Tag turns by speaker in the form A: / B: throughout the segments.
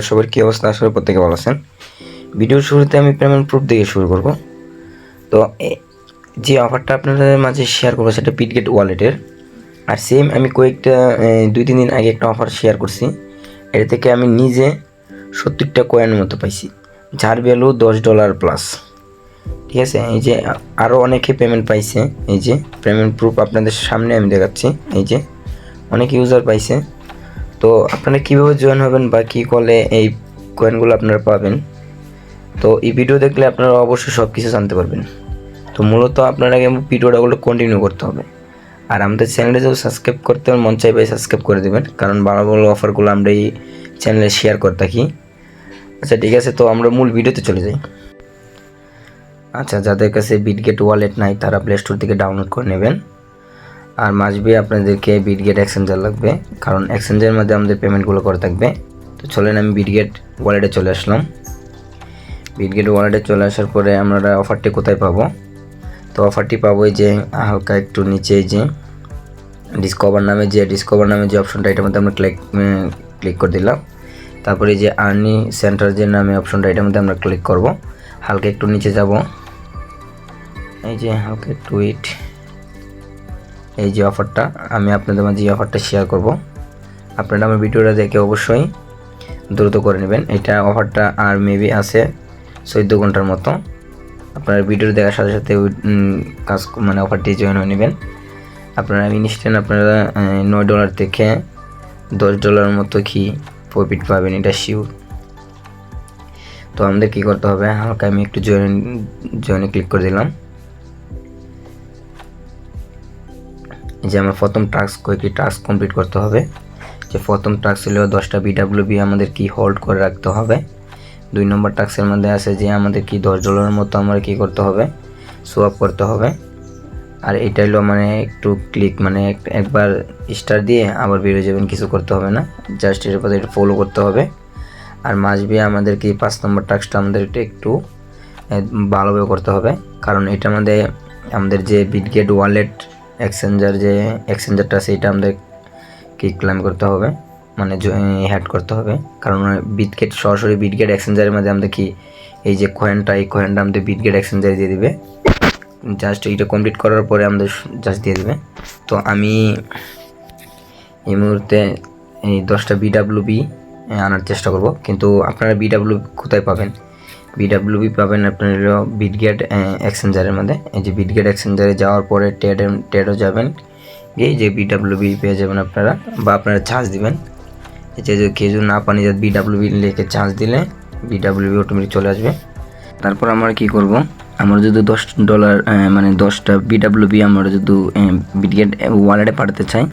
A: সবার কি অবস্থা? আসলে প্রত্যেকে ভালো আছেন। ভিডিওর শুরুতে আমি পেমেন্ট প্রুফ দিয়ে শুরু করব। তো যে অফারটা আপনাদের মাঝে শেয়ার করবো সেটা বিটগেট ওয়ালেটের। আর সেম আমি কয়েকটা 2-3 দিন আগে একটা অফার শেয়ার করছি। এটা থেকে আমি নিজে 70টা কয়েনের মতো পাইছি, যার ভ্যালু $10 প্লাস। ঠিক আছে, এই যে আরও অনেকে পেমেন্ট পাইছে। এই যে পেমেন্ট প্রুফ আপনাদের সামনে আমি দেখাচ্ছি। এই যে অনেক ইউজার পাইছে। তো আপনারা কীভাবে জয়েন হবেন বা কী করলে এই কয়েনগুলো আপনারা পাবেন, তো এই ভিডিও দেখলে আপনারা অবশ্যই সব কিছু জানতে পারবেন। তো মূলত আপনারা ভিডিওটাগুলো কন্টিনিউ করতে হবে। আর আমাদের চ্যানেলে যদি সাবস্ক্রাইব করতে মন চাই ভাই সাবস্ক্রাইব করে দেবেন, কারণ ভালো ভালো অফারগুলো আমরা এই চ্যানেলে শেয়ার করে থাকি। আচ্ছা ঠিক আছে, তো আমরা মূল ভিডিওতে চলে যাই। আচ্ছা, যাদের কাছে বিটগেট ওয়ালেট নাই তারা প্লে স্টোর থেকে ডাউনলোড করে নেবেন। আর মাসবি আপনাদেরকে বিটগেট এক্সচেঞ্জার লাগবে, কারণ এক্সচেঞ্জের মধ্যে আমাদের পেমেন্টগুলো করে থাকবে। তো চলেন আমি বিটগেট ওয়ালেটে চলে আসলাম। বিটগেট ওয়ালেটে চলে আসার পরে আমরা অফারটি কোথায় পাবো? তো অফারটি পাবো এই যে হালকা একটু নিচে যে ডিসকভার নামে যে অপশনটা, এটার মধ্যে আমরা ক্লিক করে দিলাম। তারপরে এই যে আর্নি সেন্টার যে নামে অপশনটা, এটার মধ্যে আমরা ক্লিক করব। হালকা একটু নিচে যাব, এই যে হালকা একটু ওয়েট। এই যে অফারটা আমি আপনাদের মাঝে এই অফারটা শেয়ার করব। আপনারা আমার ভিডিওটা দেখে অবশ্যই দ্রুত করে নেবেন। এটা অফারটা আর মেবি আছে 14 ঘন্টার মতো। আপনারা ভিডিও দেখার সাথে সাথে কাজ মানে অফারটি জয়েন হয়ে নেবেন। আপনারা ইনস্ট্যান্ট আপনারা $9 থেকে $10 মতো কি প্রফিট পাবেন, এটা শিওর। তো আমাদের কী করতে হবে, হালকা আমি একটু জয়েনে ক্লিক করে দিলাম। এই যে আমার প্রথম কয়েকটি টাস্ক কমপ্লিট করতে হবে। যে প্রথম টাস্ক ছিল 10টা বিডাব্লিউবি আমাদের কি হোল্ড করে রাখতে হবে। 2 নম্বর টাস্কের মধ্যে আছে যে আমাদের কি $10 মতো আমরা কি করতে হবে, সোয়াপ করতে হবে। আর এটা হলো মানে একটু ক্লিক মানে একবার স্টার দিয়ে আবার বেরিয়ে যাবেন, কিছু করতে হবে না, জাস্ট এর পথে এটা ফলো করতে হবে। আর মাসবি আমাদের কি 5 নম্বর টাস্কটা আমাদের এটা একটু ভালোভাবে করতে হবে, কারণ এটা আমাদের যে বিটগেট ওয়ালেট এক্সচেঞ্জারটা আছে, এটা আমাদের কি ক্লেম করতে হবে, মানে হ্যাড করতে হবে। কারণ সরাসরি বিটগেট এক্সচেঞ্জারের মধ্যে আমাদের কি এই যে এই কয়েনটা আমাদের বিটগেট এক্সচেঞ্জারে দিয়ে দিবে। জাস্ট এইটা কমপ্লিট করার পরে আমাদের জাস্ট দিয়ে দেবে। তো আমি এই মুহূর্তে এই 10টা বিডাব্লিউবি আনার চেষ্টা করব। কিন্তু আপনারা বিডাব্লিউবি কোথায় পাবেন? বিডাব্লিউবি পাবেন আপনার বিটগেট এক্সচেঞ্জারের মধ্যে। এই যে বিটগেট এক্সচেঞ্জারে যাওয়ার পরে ট্রেডও যাবেন, এই যে বিডাব্লিউবি পেয়ে যাবেন আপনারা, বা আপনারা চার্জ দিবেন। এই যে কেউ যদি না পানি যায় বিডাব্লিউবি লিখে চার্জ দিলে বিডাব্লিউবি অটোমেটিক চলে আসবে। তারপর আমরা কি করব, আমরা যদি $10 মানে 10টা বিডাব্লিউবি আমরা যদি বিটগেট ওয়ালেটে পাঠাতে চাই,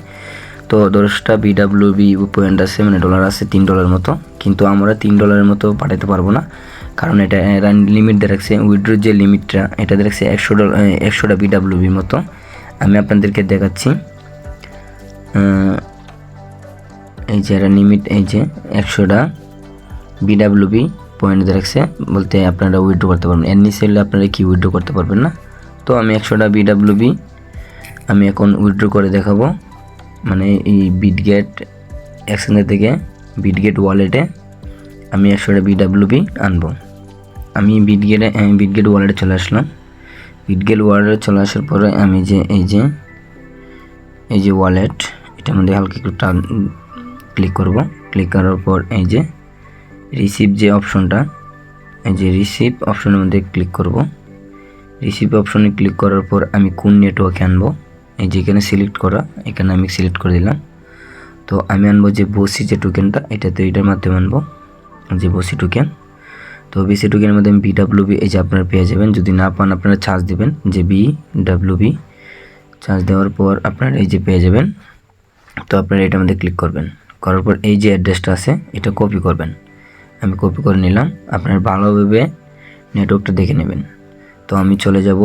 A: তো 10টা বিডাব্লিউবি পয়েন্ট আছে মানে ডলার আছে $3 মতো। কিন্তু আমরা $3 মতো পাঠাতে পারবো না, কারণ এটা লিমিট দিয়ে রাখছে। উইথড্র যে লিমিটটা এটা দিয়ে রাখছে $100টা বিডাব্লিউবির মতো। আমি আপনাদেরকে দেখাচ্ছি। এই যে এটা লিমিট, এই যে 100টা বিডাব্লিউবি পয়েন্ট দিয়ে রাখছে, বলতে আপনারা উইথড্র করতে পারবেন। এর নিচে হলে আপনারা কি উইথড্র করতে পারবেন না। তো আমি 100টা বিডাব্লিউবি আমি এখন উইথড্র করে দেখাবো, মানে এই বিটগেট এক্সচেঞ্জার থেকে বিটগেট ওয়ালেটে আমি 100টা বিডাব্লিউবি আনবো। আমি বিটগেট ওয়ালেটে চলে আসলাম। বিটগেট ওয়ালেটে চলে আসার পরে আমি যে এই যে ওয়ালেট, এটার মধ্যে হালকা একটু ক্লিক করব। ক্লিক করার পর এই যে রিসিভ যে অপশনটা, এই যে রিসিভ অপশনের মধ্যে ক্লিক করব। রিসিভ অপশনে ক্লিক করার পর আমি কোন নেটওয়ার্কে আনবো, এই যে এখানে সিলেক্ট করা, এখানে আমি সিলেক্ট করে দিলাম। তো আমি আনবো যে বসি যে টোকেনটা, এটার মাধ্যমে আনবো যে বসি টোকেন। তো বিসি টোকেনের মধ্যে আমি বিডাব্লিউবি এই যে আপনারা পেয়ে যাবেন। যদি না পান আপনারা চার্জ দিবেন, যে বিডাব্লিউবি চার্জ দেওয়ার পর আপনারা এই যে পেয়ে যাবেন। তো আপনারা এটার মধ্যে ক্লিক করবেন, করার পর এই যে অ্যাড্রেসটা আছে এটা কপি করবেন। আমি কপি করে নিলাম। আপনারা ভালোভাবে নেটওয়ার্কটা দেখে নেবেন। তো আমি চলে যাব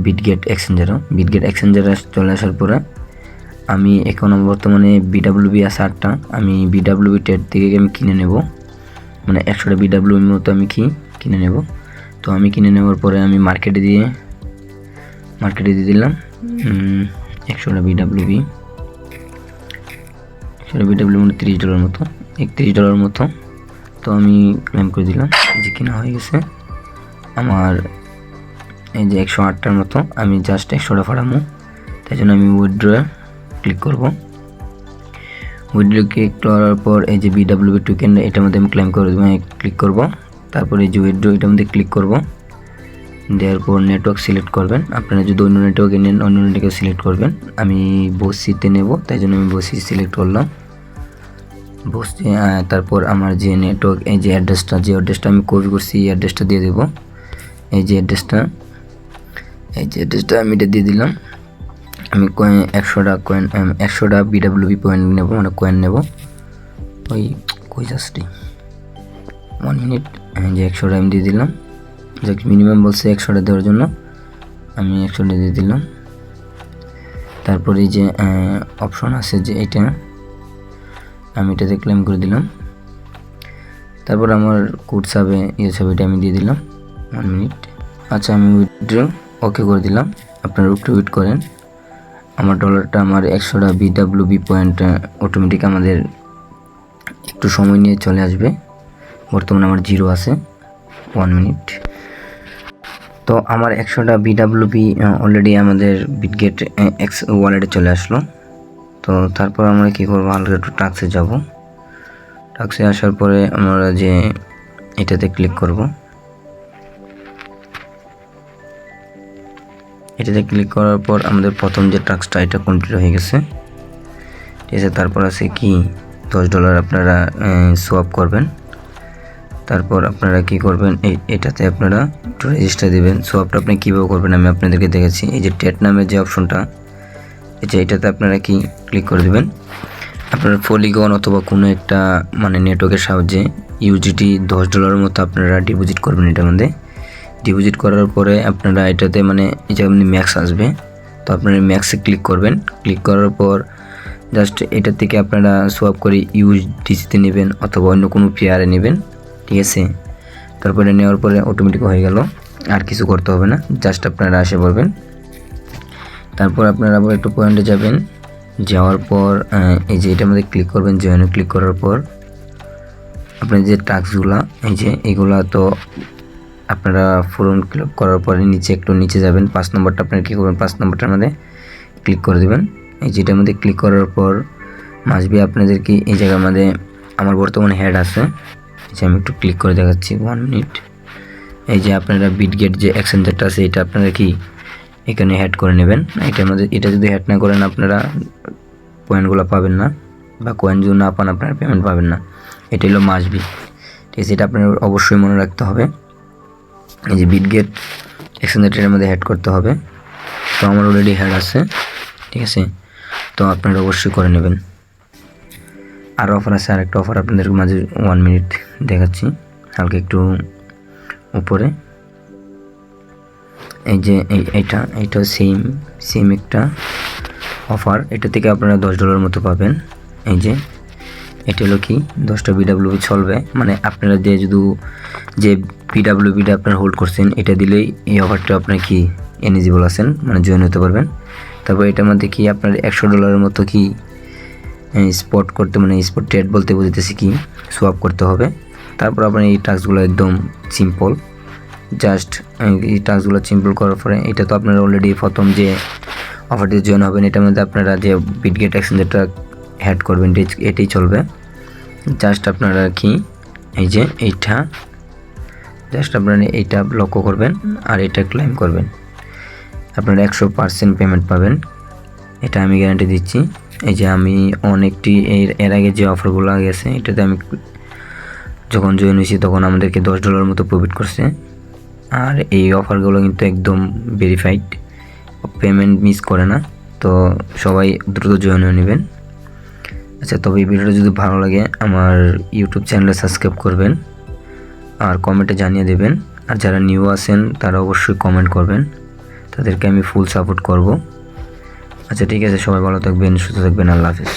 A: বিটগেট এক্সচেঞ্জারে চলে আসার পরে আমি এখন বর্তমানে বিডাব্লিউবি আছে 8টা। আমি বিডাব্লিউবি ট্রেড থেকে আমি কিনে নেব, মানে 100টা বিডাব্লিউবির মতো আমি কিনে নেব। তো আমি কিনে নেওয়ার পরে আমি মার্কেটে দিয়ে দিলাম 100টা বিডাব্লিউবি মানে $30 মতো, $31 মতো। তো আমি ক্লেম করে দিলাম, এই যে কিনা হয়ে গেছে আমার এই যে 108টার মতো। আমি জাস্ট 100টা ফাড়ামো, তাই জন্য আমি উইথড্র ক্লিক করব। উইথড্র ক্লিক করার পর এই যে BWB টোকেন এটার মধ্যে আমি ক্লেম করে ক্লিক করব। তারপরে এই যে উইথড্র এটার মধ্যে ক্লিক করব, দেওয়ার পর নেটওয়ার্ক সিলেক্ট করবেন। আপনারা যদি অন্য নেটওয়ার্কে নেন অন্য নেটওয়ার্কে সিলেক্ট করবেন। আমি বসিতে নেব, তাই জন্য আমি বসি সিলেক্ট করলাম। বসি তারপর আমার যে নেটওয়ার্ক এই যে অ্যাড্রেসটা আমি কপি করছি এই অ্যাড্রেসটা দিয়ে দেব। এই যে অ্যাড্রেসটা আমি এটা দিয়ে দিলাম। আমি 100টা BWB পয়েন্ট নেব, মানে কয়েন নেব। ওই কই যাচ্ছি 1 মিনিট। যে 100টা আমি দিয়ে দিলাম, যাক মিনিমাম বলছে 100টা দেওয়ার জন্য আমি 100টা দিয়ে দিলাম। তারপরে এই যে অপশন আছে যে এটা আমি এটাতে ক্লেম করে দিলাম। তারপর আমার কোড ছাবে ছবিটা আমি দিয়ে দিলাম 1 মিনিট। আচ্ছা আমি উইথড্র ওকে করে দিলাম। আপনারা একটু ওয়েট করেন, আমার ডলারটা আমার 100টা BWB পয়েন্ট অটোমেটিক আমাদের একটু সময় নিয়ে চলে আসবে। বর্তমানে আমার 0 আছে, 1 মিনিট। তো আমার 100টা BWB অলরেডি আমাদের বিটগেট এক্স ওয়ালেটে চলে আসলো। তো তারপর আমরা কী করবো, হালকা একটু টাক্সে যাব। টাক্সে আসার পরে আমরা যে এটাতে ক্লিক করব, এটাতে ক্লিক করার পর আমাদের প্রথম যে টাস্কটা এটা কমপ্লিট হয়ে গেছে, ঠিক আছে। তারপর আছে কি $10 আপনারা সোয়াপ করবেন। তারপর আপনারা কি করবেন, এটাতে আপনারা একটু রেজিস্টার দিবেন। সোয়াপটা আপনি কীভাবে করবেন আমি আপনাদেরকে দেখেছি। এই যে টেট নামের যে অপশনটা, এটাতে আপনারা কি ক্লিক করে দেবেন। আপনারা পলিগন অথবা কোনো একটা মানে নেটওয়ার্কের সাহায্যে USDT $10 মতো আপনারা ডিপোজিট করবেন। এটার মধ্যে ডিপোজিট করার পরে আপনারা এটাতে মানে এই যে আপনি ম্যাক্স আসবে, তো আপনারা ম্যাক্সে ক্লিক করবেন। ক্লিক করার পর জাস্ট এটা থেকে আপনারা সোয়াপ করে USDCতে নেবেন অথবা অন্য কোনো পেয়ারে নেবেন, ঠিক আছে। তারপরে নেওয়ার পরে অটোমেটিক হয়ে গেল, আর কিছু করতে হবে না, জাস্ট আপনারা আসে পড়বেন। তারপর আপনারা আবার একটু পয়েন্টে যাবেন, যাওয়ার পর এই যে এটার মধ্যে ক্লিক করবেন। জয়েনে ক্লিক করার পর আপনার যে টাস্কগুলো এই যে এগুলা তো আপনারা পূরণ করার পরে নিচে একটু নিচে যাবেন, 5 নম্বরটা আপনারা কী করবেন, 5 নম্বরটার মধ্যে ক্লিক করে দেবেন। এই যেটার মধ্যে ক্লিক করার পর মাসবি আপনাদেরকে এই জায়গার মধ্যে আমার বর্তমানে হেড আছে, যে আমি একটু ক্লিক করে দেখাচ্ছি 1 মিনিট। এই যে আপনারা বিটগেট যে এক্সচেঞ্জারটা আছে এটা আপনারা কি এখানে হেড করে নেবেন। এটার মধ্যে এটা যদি হেড না করেন আপনারা পয়েন্টগুলো পাবেন না, বা কয়েন যদি না পান আপনারা পেমেন্ট পাবেন না। এটা হলো মাসবি, ঠিক আছে। এটা আপনারা অবশ্যই মনে রাখতে হবে। এই যে বিটগেট এক্সচেঞ্জারটার মধ্যে হেড করতে হবে। তো আমার অলরেডি হেড আছে, ঠিক আছে। তো আপনারা অবশ্যই করে নেবেন। আর অফার আছে, আরেকটা অফার আপনাদের মাঝে 1 মিনিট দেখাচ্ছি হালকা একটু উপরে। এই যে এইটা সেম একটা অফার, এটা থেকে আপনারা $10 মতো পাবেন। এই যে এটা হলো কি 10টা BWB চলবে, মানে আপনারা যে BWBটা আপনারা হোল্ড করছেন এটা দিলেই এই অফারটা আপনার কি এলিজিবল আছেন, মানে জয়েন হতে পারবেন। তারপর এটার মধ্যে কি আপনার $100 মতো কি স্পট করতে, মানে স্পট ট্রেড বলতে বুঝতেছি কি সোয়াপ করতে হবে। তারপর আপনার এই টাস্কগুলো একদম সিম্পল, জাস্ট এই টাস্কগুলো সিম্পল করার পরে এটা তো আপনারা অলরেডি প্রথম যে অফারটি জয়েন হবেন এটার মধ্যে আপনারা যে বিটগেট এক্সচেঞ্জারটা হ্যাড করবেন এটাই চলবে। জাস্ট আপনারা কি এই যে এইটা জাস্ট আপনারা এইটা লক্ষ্য করবেন আর এটা ক্লেম করবেন, আপনারা 100% পেমেন্ট পাবেন, এটা আমি গ্যারান্টি দিচ্ছি। এই যে আমি অনেকটি এর আগে যে অফারগুলো গেছে এটাতে আমি যখন জয়েন হয়েছি তখন আমাদেরকে $10 মতো প্রফিট করছে। আর এই অফারগুলো কিন্তু একদম ভেরিফাইড, পেমেন্ট মিস করে না, তো সবাই দ্রুত জয়েন হয়ে নেবেন। আচ্ছা, তবে এই ভিডিওটা যদি ভালো লাগে আমার ইউটিউব চ্যানেলে সাবস্ক্রাইব করবেন আর কমেন্টে জানিয়ে দেবেন। আর যারা নিউ আছেন তারা অবশ্যই কমেন্ট করবেন, তাদেরকে আমি ফুল সাপোর্ট করব। আচ্ছা ঠিক আছে, সবাই ভালো থাকবেন, সুস্থ থাকবেন, আল্লাহ হাফেজ।